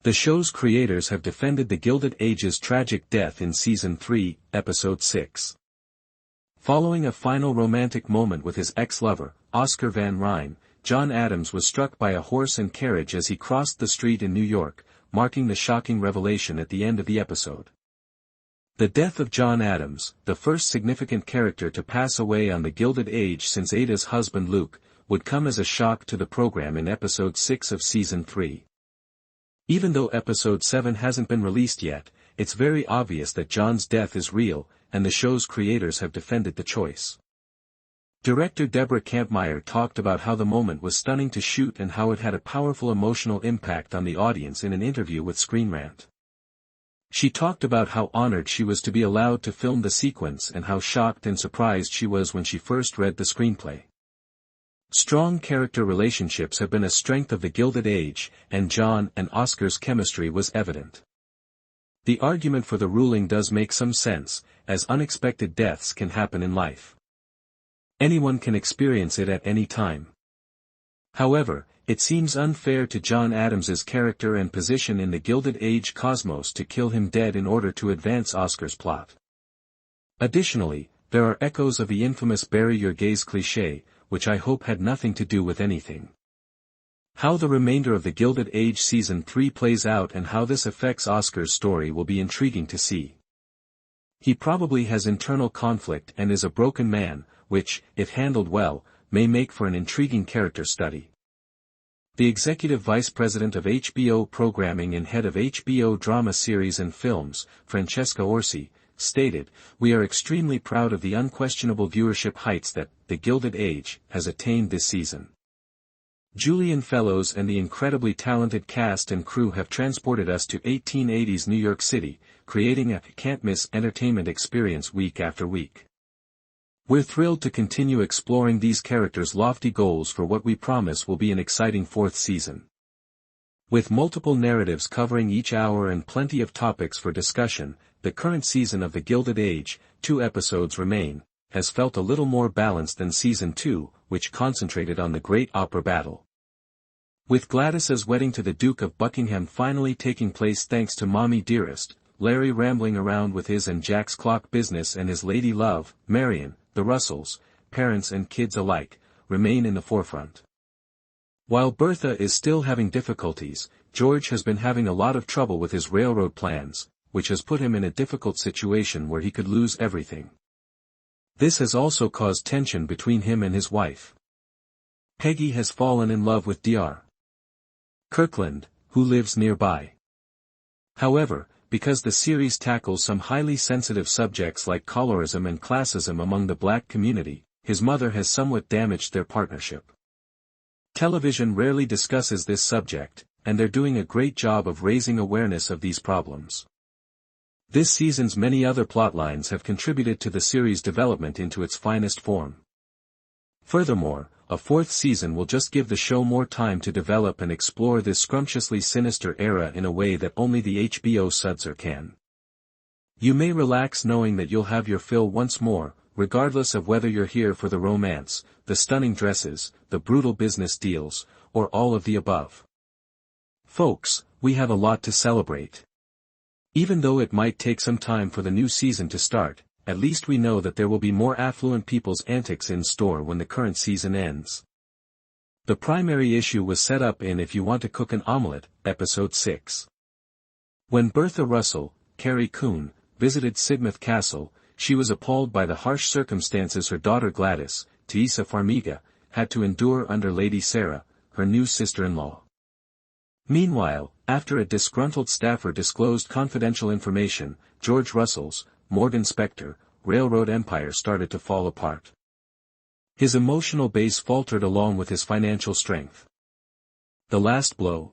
The show's creators have defended the Gilded Age's tragic death in Season 3, Episode 6. Following a final romantic moment with his ex-lover, Oscar Van Rhijn, John Adams was struck by a horse and carriage as he crossed the street in New York, marking the shocking revelation at the end of the episode. The death of John Adams, the first significant character to pass away on the Gilded Age since Ada's husband Luke, would come as a shock to the program in Episode 6 of Season 3. Even though Episode 7 hasn't been released yet, it's very obvious that John's death is real, and the show's creators have defended the choice. Director Deborah Kampmeier talked about how the moment was stunning to shoot and how it had a powerful emotional impact on the audience in an interview with Screenrant. She talked about how honored she was to be allowed to film the sequence and how shocked and surprised she was when she first read the screenplay. Strong character relationships have been a strength of the Gilded Age, and John and Oscar's chemistry was evident. The argument for the ruling does make some sense, as unexpected deaths can happen in life. Anyone can experience it at any time. However, it seems unfair to John Adams's character and position in the Gilded Age cosmos to kill him dead in order to advance Oscar's plot. Additionally, there are echoes of the infamous bury your gays cliché, which I hope had nothing to do with anything. How the remainder of the Gilded Age Season 3 plays out and how this affects Oscar's story will be intriguing to see. He probably has internal conflict and is a broken man, which, if handled well, may make for an intriguing character study. The executive vice president of HBO programming and head of HBO drama series and films, Francesca Orsi, stated, "We are extremely proud of the unquestionable viewership heights that The Gilded Age has attained this season. Julian Fellows and the incredibly talented cast and crew have transported us to 1880s New York City, creating a can't-miss entertainment experience week after week. We're thrilled to continue exploring these characters' lofty goals for what we promise will be an exciting fourth season." With multiple narratives covering each hour and plenty of topics for discussion, the current season of The Gilded Age, 2 episodes remain, has felt a little more balanced than Season 2, which concentrated on the great opera battle. With Gladys's wedding to the Duke of Buckingham finally taking place thanks to Mommy Dearest, Larry rambling around with his and Jack's clock business and his lady love, Marion, the Russells, parents and kids alike, remain in the forefront. While Bertha is still having difficulties, George has been having a lot of trouble with his railroad plans, which has put him in a difficult situation where he could lose everything. This has also caused tension between him and his wife. Peggy has fallen in love with Dr. Kirkland, who lives nearby. However, because the series tackles some highly sensitive subjects like colorism and classism among the black community, his mother has somewhat damaged their partnership. Television rarely discusses this subject, and they're doing a great job of raising awareness of these problems. This season's many other plotlines have contributed to the series' development into its finest form. Furthermore, a fourth season will just give the show more time to develop and explore this scrumptiously sinister era in a way that only the HBO sudser can. You may relax knowing that you'll have your fill once more, regardless of whether you're here for the romance, the stunning dresses, the brutal business deals, or all of the above. Folks, we have a lot to celebrate. Even though it might take some time for the new season to start, at least we know that there will be more affluent people's antics in store when the current season ends. The primary issue was set up in If You Want to Cook an Omelette, Episode 6. When Bertha Russell, Carrie Coon, visited Sidmouth Castle, she was appalled by the harsh circumstances her daughter Gladys, Theresa Farmiga, had to endure under Lady Sarah, her new sister-in-law. Meanwhile, after a disgruntled staffer disclosed confidential information, George Russell's, Morgan Spector, railroad empire started to fall apart. His emotional base faltered along with his financial strength. The last blow.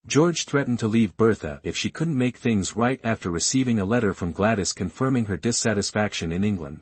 George threatened to leave Bertha if she couldn't make things right after receiving a letter from Gladys confirming her dissatisfaction in England.